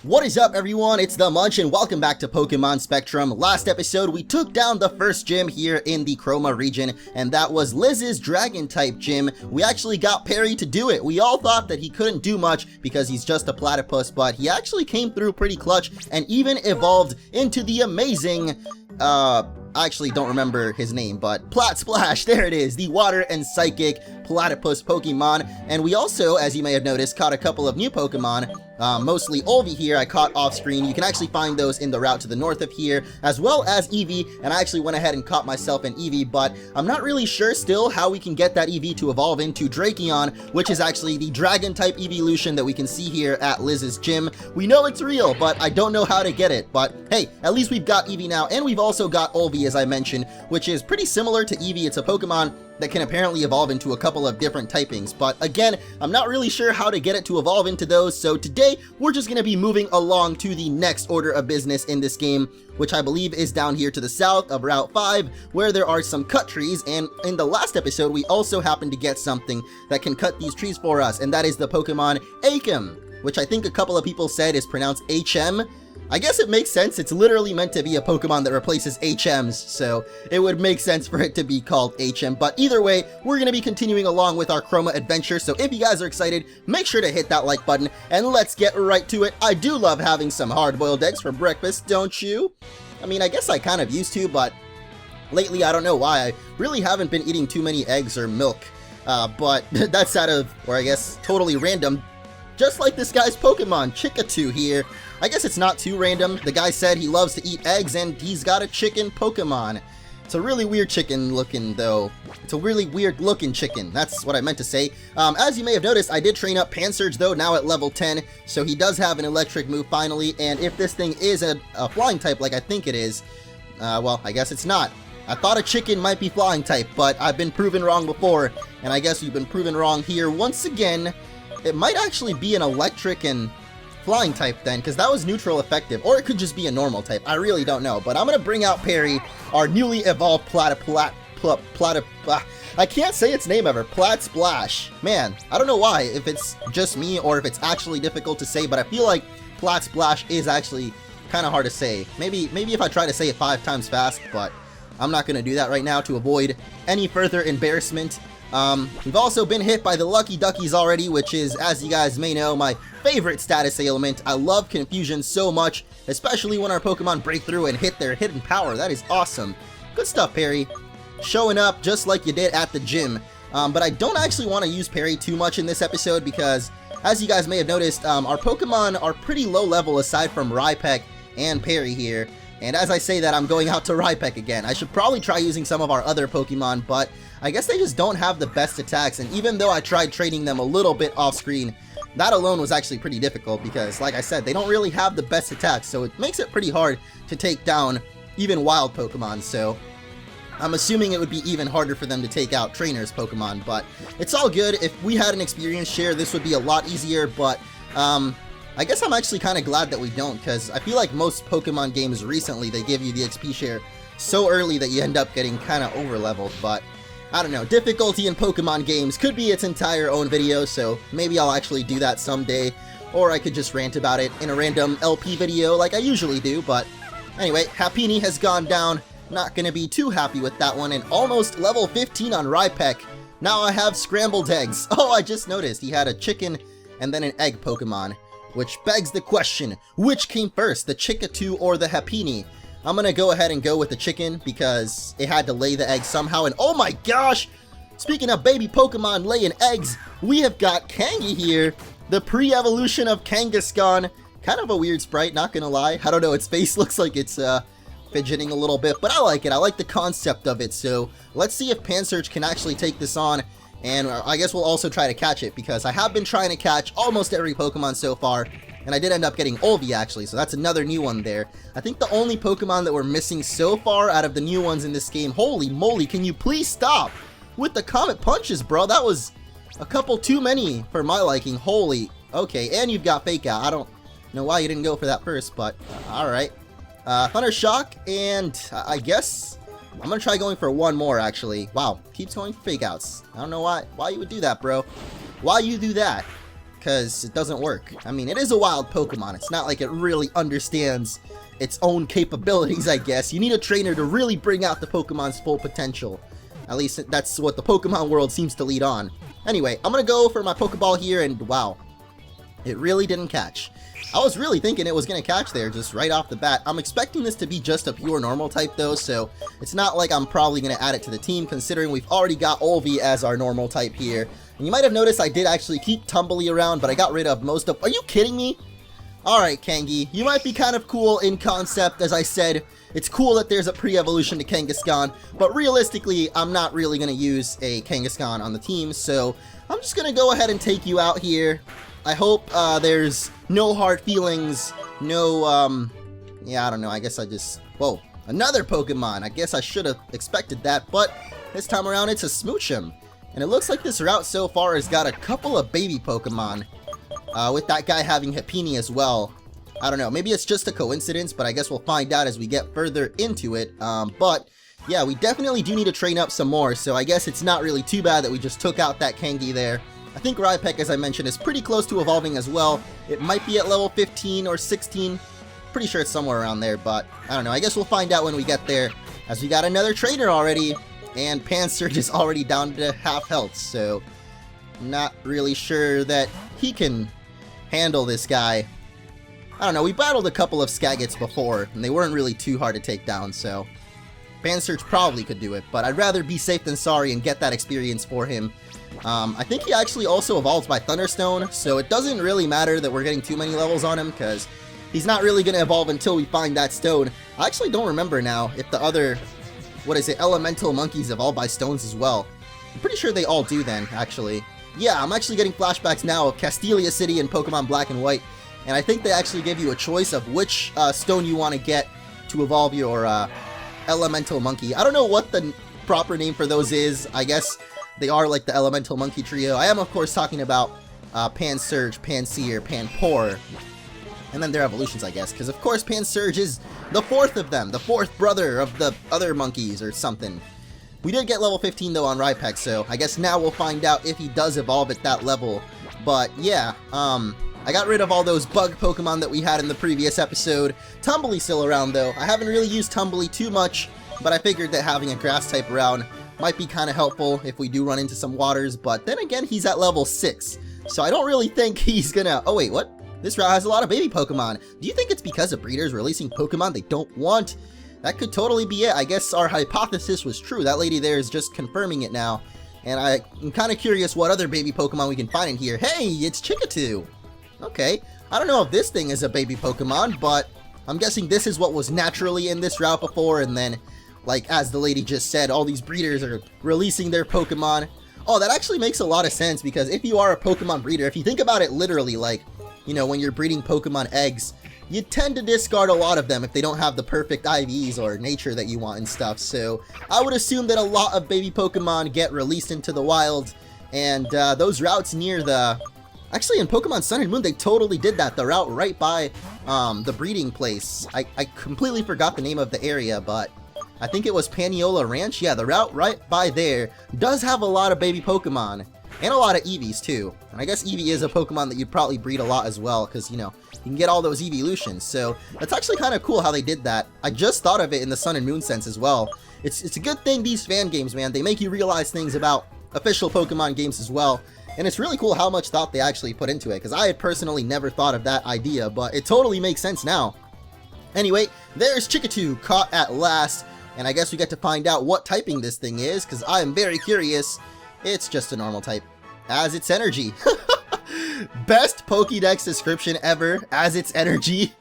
What is up, everyone? It's the Munch and welcome back to Pokemon Spectrum. Last episode we took down the first gym here in the Chroma region, and that was Liz's Dragon type gym. We actually got Perry to do it. We all thought that he couldn't do much because he's just a platypus, but he actually came through pretty clutch and even evolved into the amazing I actually don't remember his name, but Plat Splash, there it is, the water and psychic platypus Pokemon. And we also, as you may have noticed, caught a couple of new Pokemon, mostly Olvi here I caught off screen. You can actually find those in the route to the north of here, as well as Eevee, and I actually went ahead and caught myself an Eevee, but I'm not really sure still how we can get that Eevee to evolve into Drakeon, which is actually the dragon type evolution that we can see here at Liz's gym. We know it's real, but I don't know how to get it, but hey, at least we've got Eevee now, and we've also got Olvi, as I mentioned, which is pretty similar to Eevee. It's a Pokemon that can apparently evolve into a couple of different typings, but again, I'm not really sure how to get it to evolve into those, so today we're just going to be moving along to the next order of business in this game, which I believe is down here to the south of Route 5, where there are some cut trees, and in the last episode we also happened to get something that can cut these trees for us, and that is the Pokemon Achem, which I think a couple of people said is pronounced HM. I guess it makes sense. It's literally meant to be a Pokemon that replaces HMs, so it would make sense for it to be called HM. But either way, we're going to be continuing along with our Chroma adventure, so if you guys are excited, make sure to hit that like button, and let's get right to it. I do love having some hard-boiled eggs for breakfast, don't you? I mean, I guess I kind of used to, but lately I don't know why. I really haven't been eating too many eggs or milk, but that's out of, or I guess, totally random. Just like this guy's Pokemon, Chickatoo here. I guess it's not too random. The guy said he loves to eat eggs and he's got a chicken Pokemon. It's a really weird chicken looking though. It's a really weird looking chicken. That's what I meant to say. As you may have noticed, I did train up Pansurge though, now at level 10. So he does have an electric move finally. And if this thing is a flying type like I think it is, well, I guess it's not. I thought a chicken might be flying type, but I've been proven wrong before. And I guess you've been proven wrong here once again. It might actually be an electric and flying type then, because that was neutral effective, or it could just be a normal type. I really don't know, but I'm gonna bring out Perry, our newly evolved I can't say its name ever, Plat Splash. Man, I don't know why, if it's just me or if it's actually difficult to say, but I feel like Plat Splash is actually kind of hard to say. Maybe if I try to say it 5 times fast, but I'm not gonna do that right now to avoid any further embarrassment. We've also been hit by the Lucky Duckies already, which is, as you guys may know, my favorite status ailment. I love confusion so much, especially when our Pokemon break through and hit their hidden power. That is awesome. Good stuff, Perry. Showing up just like you did at the gym. But I don't actually want to use Perry too much in this episode because, as you guys may have noticed, our Pokemon are pretty low level aside from Rhypek and Perry here. And as I say that, I'm going out to Rhypek again. I should probably try using some of our other Pokemon, but I guess they just don't have the best attacks, and even though I tried training them a little bit off screen, that alone was actually pretty difficult because, like I said, they don't really have the best attacks, so it makes it pretty hard to take down even wild Pokemon, so I'm assuming it would be even harder for them to take out trainers Pokemon, but it's all good. If we had an experience share, this would be a lot easier, but I guess I'm actually kind of glad that we don't, because I feel like most Pokemon games recently, they give you the XP share so early that you end up getting kind of over-leveled, but I don't know, difficulty in Pokemon games could be its entire own video, so maybe I'll actually do that someday, or I could just rant about it in a random LP video like I usually do, but anyway, Happiny has gone down, not gonna be too happy with that one, and almost level 15 on Rhypek. Now I have scrambled eggs. Oh, I just noticed he had a chicken and then an egg Pokemon, which begs the question, which came first, the Chickatoo or the Happiny? I'm gonna go ahead and go with the chicken because it had to lay the egg somehow, and oh my gosh! Speaking of baby Pokemon laying eggs, we have got Kangi here, the pre-evolution of Kangaskhan. Kind of a weird sprite, not gonna lie. I don't know, its face looks like it's fidgeting a little bit, but I like it. I like the concept of it, so let's see if Pansurge can actually take this on, and I guess we'll also try to catch it because I have been trying to catch almost every Pokemon so far. And I did end up getting Olvi actually, so that's another new one there. I think the only Pokemon that we're missing so far out of the new ones in this game, holy moly, can you please stop with the Comet Punches, bro? That was a couple too many for my liking, holy. Okay, and you've got Fake Out. I don't know why you didn't go for that first, but alright. Thunder Shock, and I guess I'm gonna try going for one more actually. Wow, keeps going for Fake Outs. I don't know why you would do that, bro. Why you do that? because it doesn't work. I mean, it is a wild Pokemon. It's not like it really understands its own capabilities, I guess. You need a trainer to really bring out the Pokemon's full potential. At least that's what the Pokemon world seems to lead on. Anyway, I'm gonna go for my Pokeball here, and wow, it really didn't catch. I was really thinking it was gonna catch there just right off the bat. I'm expecting this to be just a pure normal type though, so it's not like I'm probably gonna add it to the team, considering we've already got Olvie as our normal type here. And you might have noticed I did actually keep Tumbly around, but I got rid of most of... Are you kidding me? Alright, Kangi, you might be kind of cool in concept, as I said. It's cool that there's a pre-evolution to Kangaskhan, but realistically, I'm not really going to use a Kangaskhan on the team, so I'm just going to go ahead and take you out here. I hope there's no hard feelings, no, yeah, I don't know, I guess I just... Whoa, another Pokemon! I guess I should have expected that, but this time around it's a Smoochum. And it looks like this route so far has got a couple of baby Pokemon. With that guy having Happiny as well. I don't know, maybe it's just a coincidence, but I guess we'll find out as we get further into it. But yeah, we definitely do need to train up some more, so I guess it's not really too bad that we just took out that Kangi there. I think Rhypek, as I mentioned, is pretty close to evolving as well. It might be at level 15 or 16. Pretty sure it's somewhere around there, but I don't know. I guess we'll find out when we get there, as we got another trainer already, and Pansurge is already down to half health, so not really sure that he can handle this guy. I don't know, we battled a couple of Skagits before, and they weren't really too hard to take down, so Pansurge probably could do it, but I'd rather be safe than sorry and get that experience for him. I think he actually also evolves by Thunderstone, so it doesn't really matter that we're getting too many levels on him, because he's not really going to evolve until we find that stone. I actually don't remember now if the other, elemental monkeys evolve by stones as well. I'm pretty sure they all do then, actually. Yeah, I'm actually getting flashbacks now of Castelia City in Pokemon Black and White, and I think they actually give you a choice of which stone you want to get to evolve your elemental monkey. I don't know what the proper name for those is. I guess they are like the elemental monkey trio. I am, of course, talking about Pansurge, Pansear, Panpour, and then their evolutions, I guess, because, of course, Pansurge is the fourth of them, the fourth brother of the other monkeys or something. We did get level 15 though on Rhypek, so I guess now we'll find out if he does evolve at that level. But yeah, I got rid of all those bug Pokemon that we had in the previous episode. Tumbly's still around though. I haven't really used Tumbly too much, but I figured that having a grass type around might be kind of helpful if we do run into some waters, but then again, he's at level 6, so I don't really think he's gonna... Oh wait, what? This route has a lot of baby Pokemon. Do you think it's because of breeders releasing Pokemon they don't want? That could totally be it. I guess our hypothesis was true. That lady there is just confirming it now. And I'm kind of curious what other baby Pokemon we can find in here. Hey, it's Chikatu! Okay, I don't know if this thing is a baby Pokemon, but I'm guessing this is what was naturally in this route before, and then, like, as the lady just said, all these breeders are releasing their Pokemon. Oh, that actually makes a lot of sense, because if you are a Pokemon breeder, if you think about it literally, like, you know, when you're breeding Pokemon eggs, you tend to discard a lot of them if they don't have the perfect IVs or nature that you want and stuff, so I would assume that a lot of baby Pokemon get released into the wild, and those routes near the... Actually, in Pokemon Sun and Moon, they totally did that, the route right by the breeding place. I completely forgot the name of the area, but I think it was Paniola Ranch. Yeah, the route right by there does have a lot of baby Pokemon, and a lot of Eevees too. And I guess Eevee is a Pokemon that you'd probably breed a lot as well, because, you know, you can get all those evolutions. So that's actually kind of cool how they did that. I just thought of it in the Sun and Moon sense as well. It's a good thing these fan games, man, they make you realize things about official Pokemon games as well. And it's really cool how much thought they actually put into it, because I had personally never thought of that idea, but it totally makes sense now. Anyway, there's Chikatu caught at last, and I guess we get to find out what typing this thing is, because I am very curious. It's just a normal type, as its energy. Best Pokédex description ever, as its energy.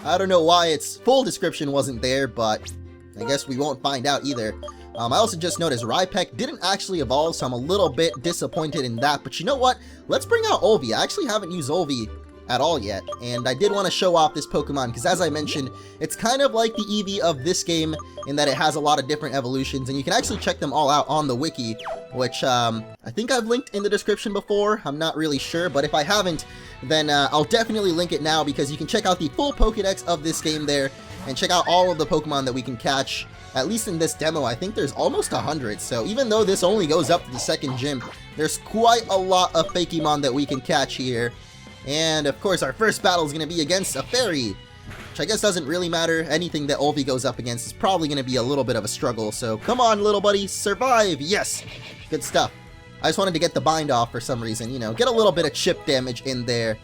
I don't know why its full description wasn't there, but I guess we won't find out either. I also just noticed Rhypek didn't actually evolve, so I'm a little bit disappointed in that. But you know what? Let's bring out Olvie. I actually haven't used Olvie at all yet, and I did want to show off this Pokemon because, as I mentioned, it's kind of like the Eevee of this game in that it has a lot of different evolutions, and you can actually check them all out on the wiki, which I think I've linked in the description before. I'm not really sure, but if I haven't, then I'll definitely link it now, because you can check out the full Pokédex of this game there. and check out all of the Pokemon that we can catch. At least in this demo, I think there's almost 100, so even though this only goes up to the second gym, there's quite a lot of Fakemon that we can catch here. And of course, our first battle is going to be against a fairy, which I guess doesn't really matter. Anything that Olvi goes up against is probably going to be a little bit of a struggle, so come on, little buddy, survive! Yes! Good stuff. I just wanted to get the bind off for some reason, you know, get a little bit of chip damage in there.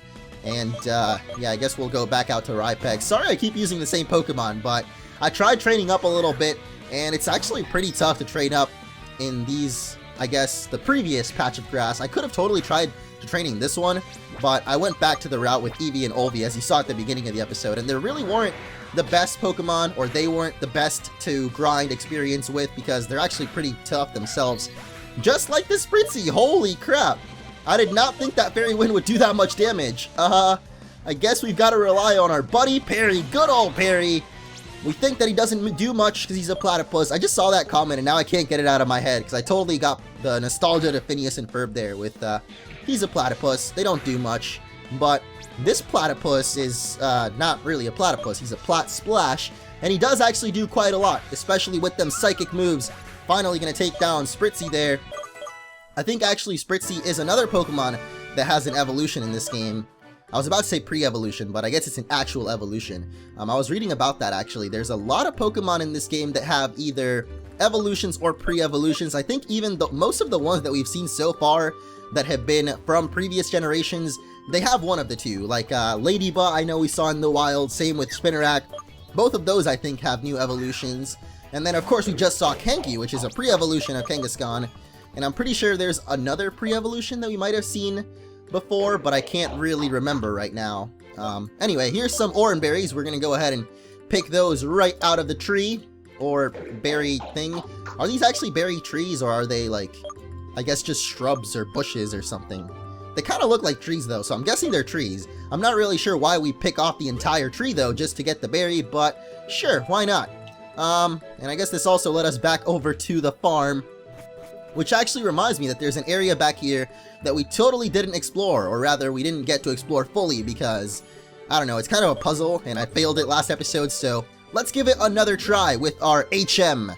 And, yeah, I guess we'll go back out to Rhypeg. Sorry I keep using the same Pokemon, but I tried training up a little bit, and it's actually pretty tough to train up in these, I guess, the previous patch of grass. I could have totally tried to training this one, but I went back to the route with Eevee and Olvi, as you saw at the beginning of the episode, and there really weren't the best Pokemon, or they weren't the best to grind experience with, because they're actually pretty tough themselves. Just like the Spritzy, holy crap! I did not think that Fairy Wind would do that much damage. I guess we've got to rely on our buddy Perry, good old Perry. We think that he doesn't do much because he's a platypus. I just saw that comment and now I can't get it out of my head because I totally got the nostalgia to Phineas and Ferb there with, he's a platypus, they don't do much. But this platypus is not really a platypus, he's a plat splash, and he does actually do quite a lot, especially with them psychic moves. Finally gonna take down Spritzy there. I think actually Spritzy is another Pokemon that has an evolution in this game. I was about to say pre-evolution, but I guess it's an actual evolution. I was reading about that actually. There's a lot of Pokemon in this game that have either evolutions or pre-evolutions. I think even most of the ones that we've seen so far that have been from previous generations, they have one of the two. Like Ladybug, I know we saw in the wild, same with Spinarak. Both of those I think have new evolutions. And then of course we just saw Kenki, which is a pre-evolution of Kangaskhan. And I'm pretty sure there's another pre-evolution that we might have seen before, but I can't really remember right now. Anyway, here's some Oran Berries. We're gonna go ahead and pick those right out of the tree, or berry thing. Are these actually berry trees, or are they like, I guess just shrubs or bushes or something? They kind of look like trees though, so I'm guessing they're trees. I'm not really sure why we pick off the entire tree though, just to get the berry, but sure, why not? And I guess this also led us back over to the farm, which actually reminds me that there's an area back here that we totally didn't explore, or rather we didn't get to explore fully because, I don't know, it's kind of a puzzle and I failed it last episode, so let's give it another try with our HM.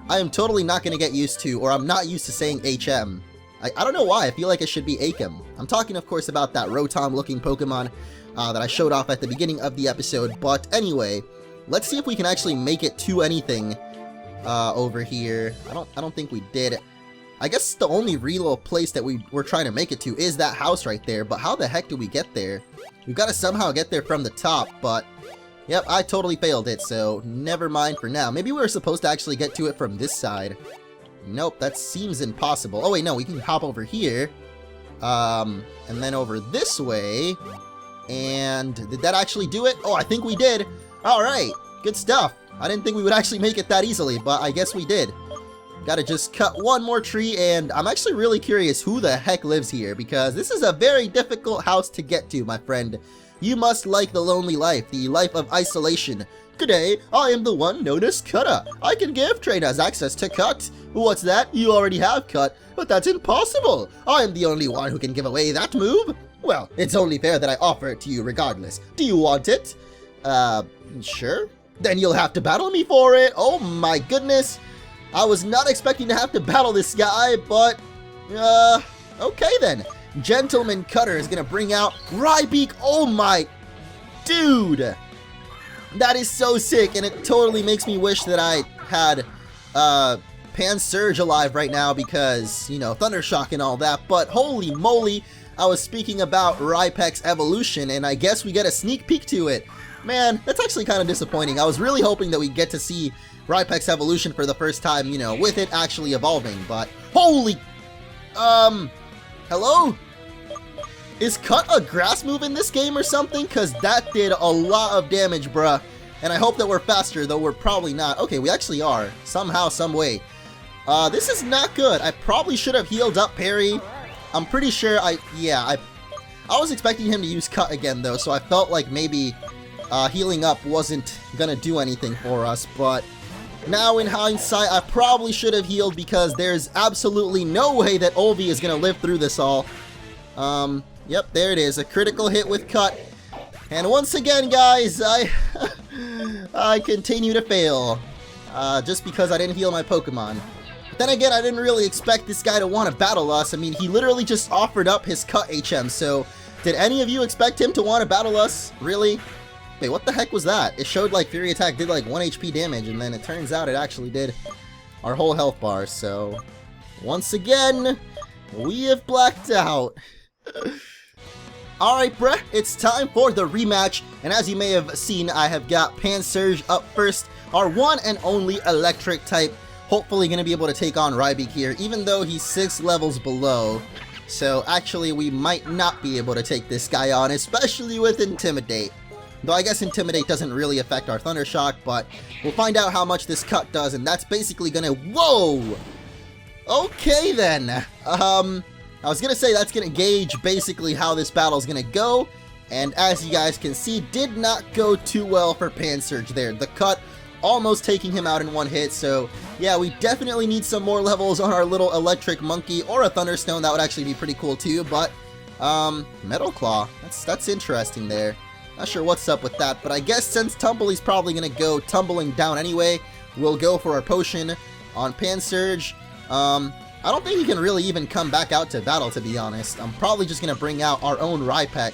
I am totally not going to get used to, or I'm not used to saying HM. I don't know why, I feel like it should be Achem. I'm talking of course about that Rotom looking Pokemon that I showed off at the beginning of the episode, but anyway, let's see if we can actually make it to anything over here. I don't think we did. I guess the only real place that we're trying to make it to is that house right there, but how the heck do we get there? We've got to somehow get there from the top, but yep, I totally failed it, so never mind for now. Maybe we were supposed to actually get to it from this side. Nope, that seems impossible. Oh wait, no, we can hop over here, and then over this way, and did that actually do it? Oh, I think we did. Alright, good stuff. I didn't think we would actually make it that easily, but I guess we did. Gotta just cut one more tree, and I'm actually really curious who the heck lives here, because this is a very difficult house to get to, my friend. You must like the lonely life, the life of isolation. G'day, I am the one known as Cutter. I can give trainers access to Cut. What's that? You already have Cut, but that's impossible. I am the only one who can give away that move. Well, it's only fair that I offer it to you regardless. Do you want it? Sure. Then you'll have to battle me for it. Oh my goodness. I was not expecting to have to battle this guy, but, okay then. Gentleman Cutter is gonna bring out Rhybeak. Oh my, dude. That is so sick, and it totally makes me wish that I had, Pansurge alive right now because, you know, Thundershock and all that, but holy moly, I was speaking about Rhypeg's evolution, and I guess we get a sneak peek to it. Man, that's actually kind of disappointing. I was really hoping that we'd get to see Rhypeg's evolution for the first time, you know, with it actually evolving, but holy, hello? Is Cut a grass move in this game or something? Because that did a lot of damage, bruh. And I hope that we're faster, though we're probably not. Okay, we actually are. Somehow, some way. This is not good. I probably should have healed up Perry. I'm pretty sure I was expecting him to use Cut again, though, so I felt like maybe healing up wasn't gonna do anything for us, but now in hindsight, I probably should have healed because there's absolutely no way that Olvi is gonna live through this all. Yep, there it is. A critical hit with Cut. And once again, guys, I continue to fail. Just because I didn't heal my Pokemon. But then again, I didn't really expect this guy to want to battle us. I mean, he literally just offered up his cut HM, so did any of you expect him to want to battle us? Really? Wait, what the heck was that? It showed like Fury Attack did like 1 HP damage, and then it turns out it actually did our whole health bar, so once again, we have blacked out. Alright, bruh, it's time for the rematch, and as you may have seen, I have got Pansurge up first, our one and only electric type, hopefully going to be able to take on Rybeak here, even though he's 6 levels below. So actually, we might not be able to take this guy on, especially with Intimidate. Though I guess Intimidate doesn't really affect our Thunder Shock, but we'll find out how much this cut does, and that's basically gonna... Whoa! Okay then. I was gonna say that's gonna gauge basically how this battle's gonna go, and as you guys can see, did not go too well for Pansurge there. The cut almost taking him out in 1 hit, so yeah, we definitely need some more levels on our little electric monkey, or a Thunderstone. That would actually be pretty cool too, but Metal Claw, that's interesting there. Not sure what's up with that, but I guess since Tumble's probably gonna go tumbling down anyway, we'll go for our potion on Pansurge. I don't think he can really even come back out to battle, to be honest. I'm probably just gonna bring out our own Rhypek,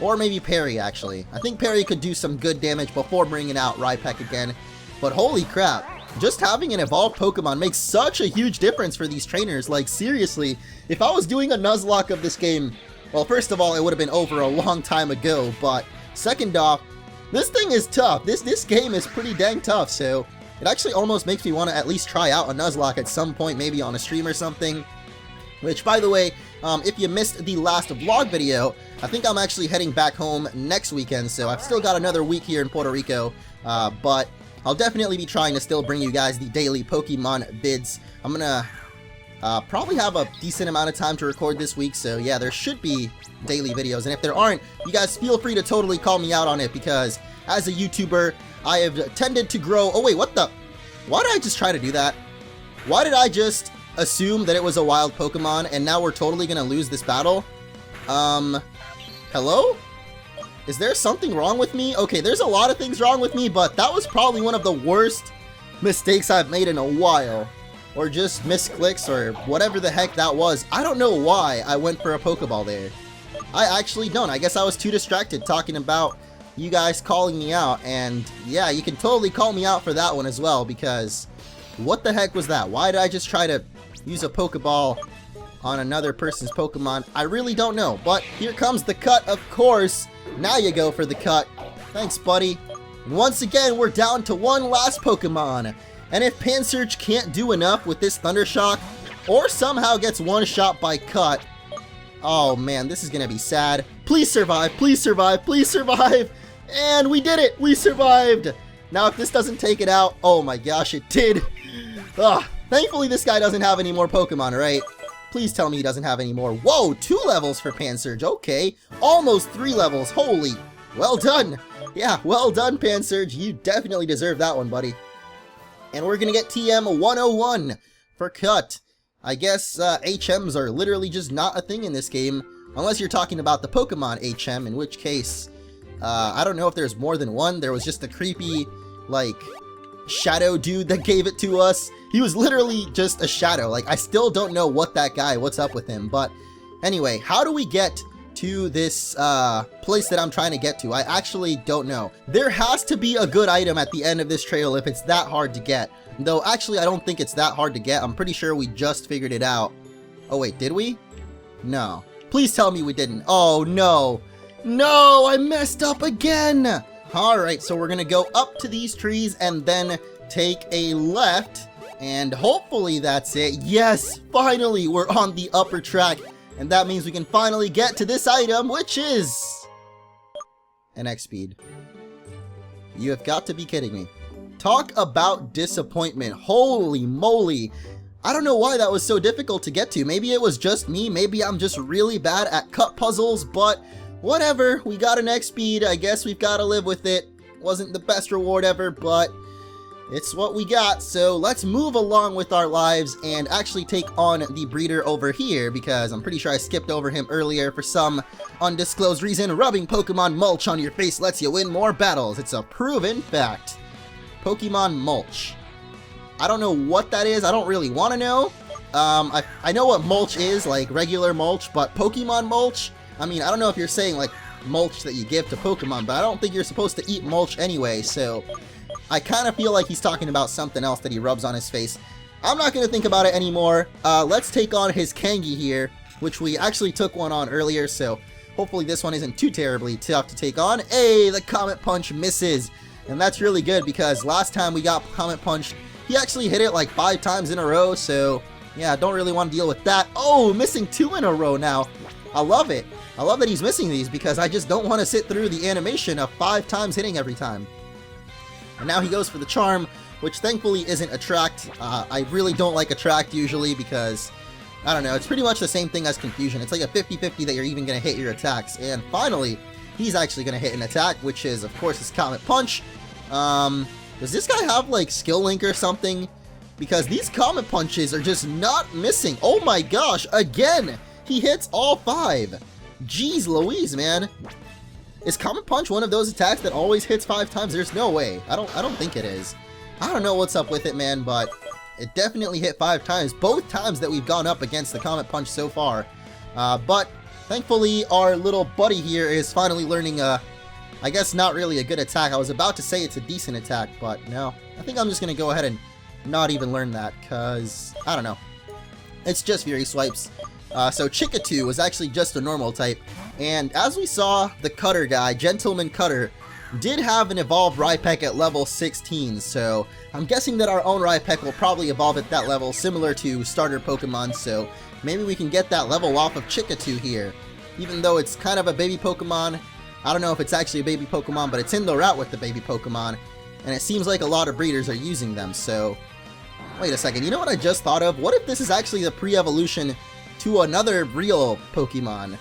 or maybe Perry actually. I think Perry could do some good damage before bringing out Rhypek again. But holy crap, just having an evolved Pokemon makes such a huge difference for these trainers. Like seriously, if I was doing a Nuzlocke of this game, well, first of all, it would have been over a long time ago, but second off, this thing is tough. This game is pretty dang tough, so it actually almost makes me want to at least try out a Nuzlocke at some point, maybe on a stream or something. Which, by the way, if you missed the last vlog video, I think I'm actually heading back home next weekend, so I've still got another week here in Puerto Rico, but I'll definitely be trying to still bring you guys the daily Pokemon vids. I'm gonna probably have a decent amount of time to record this week, so yeah, there should be daily videos, and if there aren't, you guys feel free to totally call me out on it, because as a YouTuber, I have tended to grow... Oh wait, what the... Why did I just try to do that? Why did I just assume that it was a wild Pokemon, and now we're totally gonna lose this battle? Hello? Is there something wrong with me? Okay, there's a lot of things wrong with me, but that was probably one of the worst mistakes I've made in a while. Or just misclicks, or whatever the heck that was. I don't know why I went for a Pokeball there. I actually don't. I guess I was too distracted talking about you guys calling me out, and yeah, you can totally call me out for that one as well, because what the heck was that? Why did I just try to use a Pokeball on another person's Pokemon? I really don't know, but here comes the cut, of course. Now you go for the cut. Thanks, buddy. And once again, we're down to one last Pokemon, and if Pansurge can't do enough with this Thunder Shock, or somehow gets one-shot by cut, oh man, this is gonna be sad. Please survive, please survive, please survive! And we did it! We survived! Now if this doesn't take it out, oh my gosh, it did! Ugh, thankfully this guy doesn't have any more Pokemon, right? Please tell me he doesn't have any more. Whoa, 2 levels for Pansurge, okay. Almost 3 levels, holy. Well done! Yeah, well done, Pansurge. You definitely deserve that one, buddy. And we're gonna get TM 101 for cut. I guess HMs are literally just not a thing in this game, unless you're talking about the Pokemon HM, in which case, I don't know if there's more than one. There was just a creepy, like, shadow dude that gave it to us. He was literally just a shadow. Like, I still don't know what's up with him. But anyway, how do we get to this place that I'm trying to get to? I actually don't know. There has to be a good item at the end of this trail if it's that hard to get. Though, actually, I don't think it's that hard to get. I'm pretty sure we just figured it out. Oh, wait, did we? No. Please tell me we didn't. Oh, no. No, I messed up again. Alright, so we're gonna go up to these trees and then take a left. And hopefully that's it. Yes, finally, we're on the upper track. And that means we can finally get to this item, which is an X-Speed. You have got to be kidding me. Talk about disappointment. Holy moly. I don't know why that was so difficult to get to. Maybe it was just me. Maybe I'm just really bad at cut puzzles, but whatever. We got an X-Speed. I guess we've got to live with it. Wasn't the best reward ever, but It's what we got, so let's move along with our lives and actually take on the breeder over here, because I'm pretty sure I skipped over him earlier for some undisclosed reason. Rubbing Pokemon mulch on your face lets you win more battles. It's a proven fact. Pokemon mulch. I don't know what that is. I don't really want to know. I know what mulch is, like regular mulch, but Pokemon mulch? I mean, I don't know if you're saying like mulch that you give to Pokemon, but I don't think you're supposed to eat mulch anyway, so I kind of feel like he's talking about something else that he rubs on his face. I'm not going to think about it anymore. Let's take on his Kangi here, which we actually took one on earlier, so hopefully this one isn't too terribly tough to take on. Hey, the Comet Punch misses, and that's really good because last time we got Comet Punched, he actually hit it like 5 times in a row, so yeah, don't really want to deal with that. Oh, missing 2 in a row now. I love it. I love that he's missing these because I just don't want to sit through the animation of 5 times hitting every time. And now he goes for the Charm, which thankfully isn't Attract. I really don't like Attract usually because, I don't know, it's pretty much the same thing as Confusion. It's like a 50-50 that you're even going to hit your attacks. And finally, he's actually going to hit an attack, which is, of course, his Comet Punch. Does this guy have, like, Skill Link or something? Because these Comet Punches are just not missing. Oh my gosh, again! He hits all 5. Jeez Louise, man. Is Comet Punch one of those attacks that always hits 5 times? There's no way. I don't think it is. I don't know what's up with it, man, but it definitely hit 5 times. Both times that we've gone up against the Comet Punch so far. But thankfully, our little buddy here is finally learning I guess not really a good attack. I was about to say it's a decent attack, but no. I think I'm just going to go ahead and not even learn that, because, I don't know. It's just Fury Swipes. So Chickatoo was actually just a normal type, and as we saw, the Cutter guy, Gentleman Cutter, did have an evolved Rhypek at level 16, so I'm guessing that our own Rhypek will probably evolve at that level, similar to starter Pokemon, so maybe we can get that level off of Chickatoo here. Even though it's kind of a baby Pokemon, I don't know if it's actually a baby Pokemon, but it's in the route with the baby Pokemon, and it seems like a lot of breeders are using them, so wait a second, you know what I just thought of? What if this is actually the pre-evolution to another real Pokemon?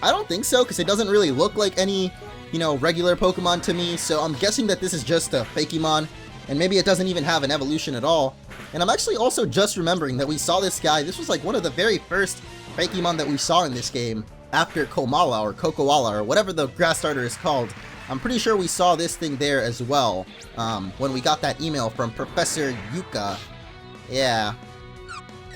I don't think so, because it doesn't really look like any, you know, regular Pokemon to me, so I'm guessing that this is just a Fakemon, and maybe it doesn't even have an evolution at all. And I'm actually also just remembering that we saw this guy, this was like one of the very first Fakemon that we saw in this game, after Komala or Kokoala or whatever the grass starter is called. I'm pretty sure we saw this thing there as well, when we got that email from Professor Yucca. Yeah.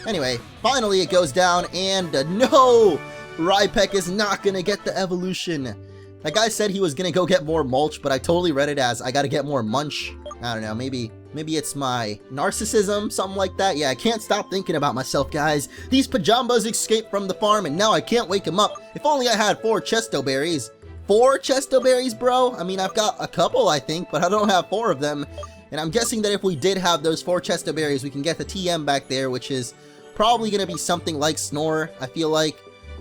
Anyway, finally it goes down, and no! Rhypek is not gonna get the evolution. That guy said he was gonna go get more mulch, but I totally read it as I gotta get more munch. I don't know, maybe it's my narcissism, something like that. Yeah, I can't stop thinking about myself, guys. These Pajambas escaped from the farm, and now I can't wake them up. If only I had 4 Chesto Berries. 4 Chesto Berries, bro? I mean, I've got a couple, I think, but I don't have 4 of them. And I'm guessing that if we did have those 4 Chesto Berries, we can get the TM back there, which is probably going to be something like Snore, I feel like.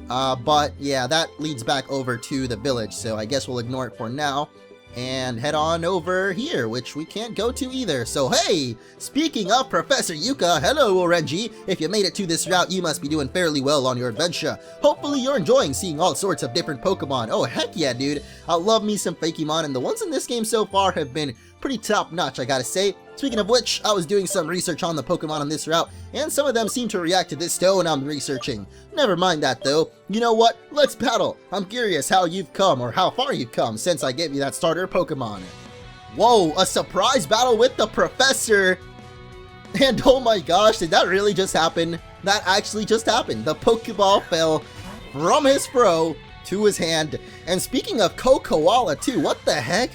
But yeah, that leads back over to the village, so I guess we'll ignore it for now and head on over here, which we can't go to either. So hey, speaking of Professor Yucca, hello Orangey. If you made it to this route, you must be doing fairly well on your adventure. Hopefully you're enjoying seeing all sorts of different Pokemon. Oh heck yeah, dude. I love me some Fakemon, and the ones in this game so far have been pretty top notch, I gotta say. Speaking of which, I was doing some research on the Pokemon on this route, and some of them seem to react to this stone I'm researching. Never mind that though. You know what? Let's battle. I'm curious how you've come, or how far you've come, since I gave you that starter Pokemon. Whoa, a surprise battle with the Professor! And oh my gosh, did that really just happen? That actually just happened. The Pokeball fell from his fro to his hand. And speaking of Kokoala too, what the heck?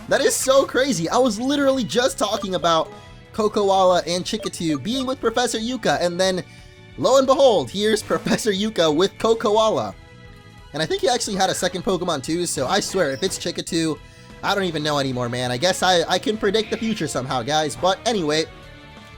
That is so crazy. I was literally just talking about Kokoala and Chickatoo being with Professor Yucca, and then lo and behold, here's Professor Yucca with Kokoala. And I think he actually had a second Pokemon too, so I swear, if it's Chickatoo, I don't even know anymore, man. I guess I can predict the future somehow, guys. But anyway,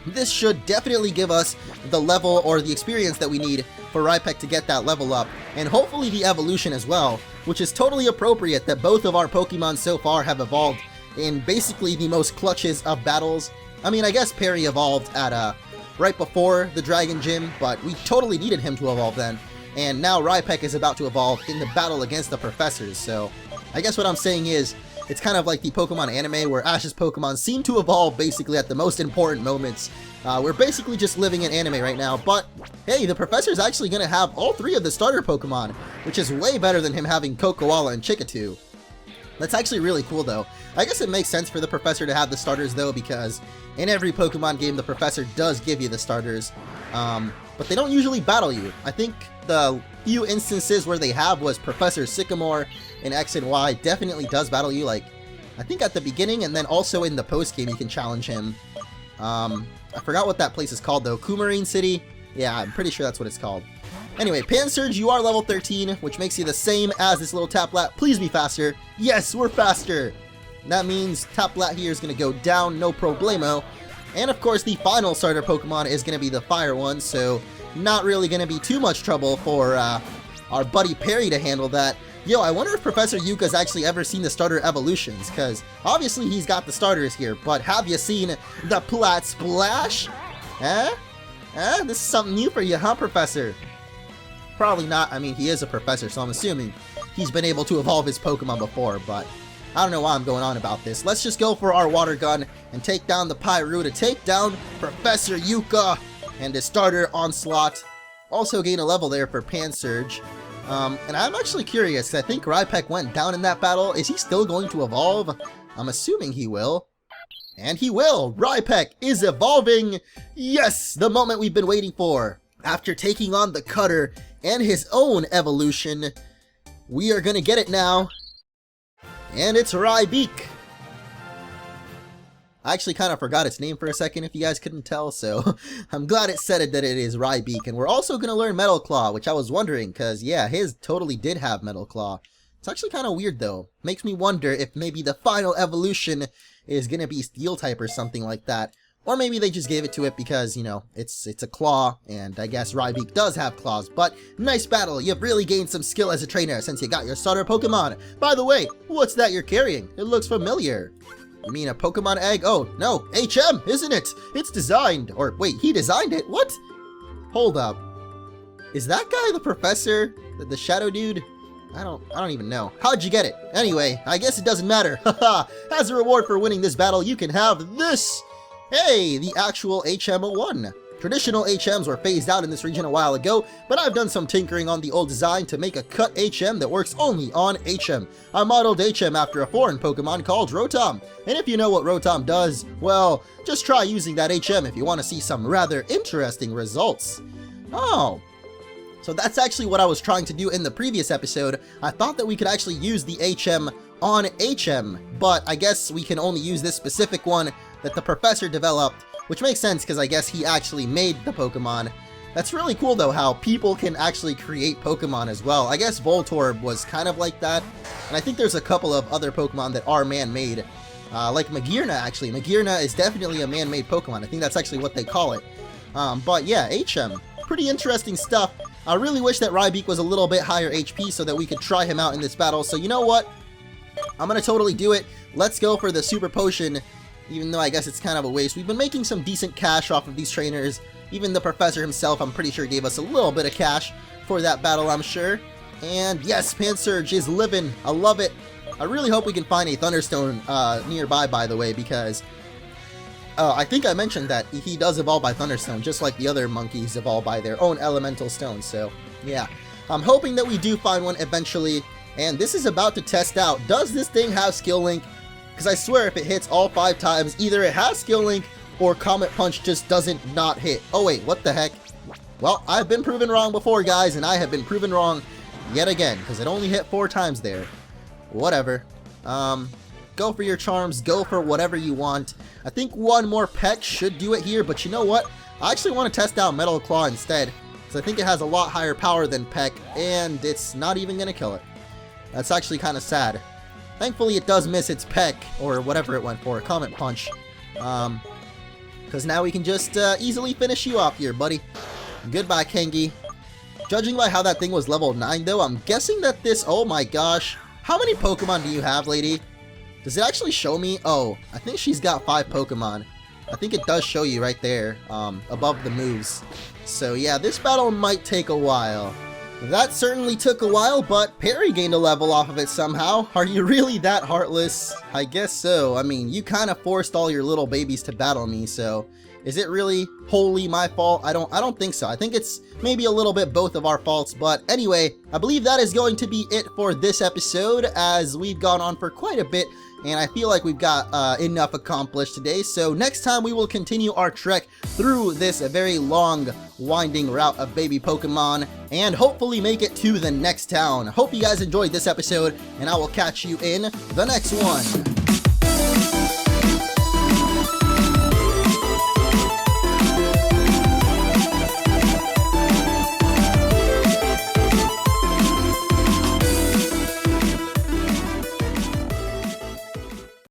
this should definitely give us the level or the experience that we need for Rhypek to get that level up, and hopefully the evolution as well, which is totally appropriate that both of our Pokemon so far have evolved in basically the most clutches of battles. I mean, I guess Perry evolved at right before the Dragon Gym, but we totally needed him to evolve then. And now Rhypek is about to evolve in the battle against the Professors, so I guess what I'm saying is, it's kind of like the Pokemon anime where Ash's Pokemon seem to evolve basically at the most important moments. We're basically just living in anime right now, but hey, the Professor's actually going to have all 3 of the starter Pokemon, which is way better than him having Kokoala and Chikatu. That's actually really cool though. I guess it makes sense for the Professor to have the starters though, because in every Pokemon game the Professor does give you the starters, but they don't usually battle you. I think the few instances where they have was Professor Sycamore in X and Y definitely does battle you, like I think at the beginning, and then also in the post game you can challenge him. I forgot what that place is called though. Coumarine City? Yeah, I'm pretty sure that's what it's called. Anyway, Pansurge, you are level 13, which makes you the same as this little Taplat. Please be faster. Yes, we're faster. That means Taplat here is going to go down, no problemo. And of course, the final starter Pokemon is going to be the fire one, so not really going to be too much trouble for our buddy Perry to handle that. Yo, I wonder if Professor Yucca's actually ever seen the starter evolutions, because obviously he's got the starters here, but have you seen the Plat Splash? This is something new for you, huh, Professor? Probably not. I mean, he is a professor, so I'm assuming he's been able to evolve his Pokemon before, but I don't know why I'm going on about this. Let's just go for our water gun and take down the Pyru to take down Professor Yucca and his starter Onslaught. Also gain a level there for Pansurge. And I'm actually curious, because I think Rhypek went down in that battle. Is he still going to evolve? I'm assuming he will. And he will! Rhypek is evolving! Yes! The moment we've been waiting for! After taking on the Cutter and his own evolution, we are gonna get it now. And it's Rybeak! I actually kind of forgot its name for a second if you guys couldn't tell, so I'm glad it said it that it is Rybeak. And we're also gonna learn Metal Claw, which I was wondering, because yeah, his totally did have Metal Claw. It's actually kind of weird though. Makes me wonder if maybe the final evolution is gonna be Steel type or something like that. Or maybe they just gave it to it because, you know, it's a claw, and I guess Rybeak does have claws. But nice battle, you've really gained some skill as a trainer since you got your starter Pokemon. By the way, what's that you're carrying? It looks familiar. You mean a Pokemon egg? Oh, no, HM, isn't it? It's designed, or wait, he designed it? What? Hold up. Is that guy the Professor? The Shadow Dude? I don't even know. How'd you get it? Anyway, I guess it doesn't matter. Haha, as a reward for winning this battle, you can have this! Hey, the actual HM01. Traditional HMs were phased out in this region a while ago, but I've done some tinkering on the old design to make a cut HM that works only on HM. I modeled HM after a foreign Pokemon called Rotom, and if you know what Rotom does, well, just try using that HM if you want to see some rather interesting results. Oh, so that's actually what I was trying to do in the previous episode. I thought that we could actually use the HM on HM, but I guess we can only use this specific one that the Professor developed, which makes sense because I guess he actually made the Pokemon. That's really cool though, how people can actually create Pokemon as well. I guess Voltorb was kind of like that, and I think there's a couple of other Pokemon that are man-made. Like Magearna actually. Magearna is definitely a man-made Pokemon. I think that's actually what they call it. But yeah, HM. Pretty interesting stuff. I really wish that Rybeak was a little bit higher HP so that we could try him out in this battle. So you know what? I'm gonna totally do it. Let's go for the Super Potion. Even though I guess it's kind of a waste. We've been making some decent cash off of these trainers. Even the Professor himself, I'm pretty sure, gave us a little bit of cash for that battle, I'm sure. And yes, Pansurge is living. I love it. I really hope we can find a Thunderstone nearby, by the way, because I think I mentioned that he does evolve by Thunderstone, just like the other monkeys evolve by their own elemental stones. So yeah, I'm hoping that we do find one eventually. And this is about to test out, does this thing have Skill Link? Because I swear if it hits all 5 times, either it has Skill Link or Comet Punch just doesn't not hit. Oh wait, what the heck? Well, I've been proven wrong before, guys, and I have been proven wrong yet again, because it only hit 4 times there. Whatever. Go for your charms, go for whatever you want. I think one more peck should do it here, but you know what? I actually want to test out Metal Claw instead, because I think it has a lot higher power than Peck, and it's not even going to kill it. That's actually kind of sad. Thankfully, it does miss its Peck, or whatever it went for, Comet Punch. Because now we can just easily finish you off here, buddy. Goodbye, Kengi. Judging by how that thing was level 9, though, I'm guessing that this... Oh my gosh. How many Pokemon do you have, lady? Does it actually show me? Oh, I think she's got 5 Pokemon. I think it does show you right there, above the moves. So yeah, this battle might take a while. That certainly took a while, but Perry gained a level off of it somehow. Are you really that heartless? I guess so. I mean, you kind of forced all your little babies to battle me, so is it really wholly my fault? I don't think so. I think it's maybe a little bit both of our faults, but anyway, I believe that is going to be it for this episode, as we've gone on for quite a bit, and I feel like we've got enough accomplished today. So next time we will continue our trek through this very long, winding route of baby Pokemon, and hopefully make it to the next town. Hope you guys enjoyed this episode, and I will catch you in the next one.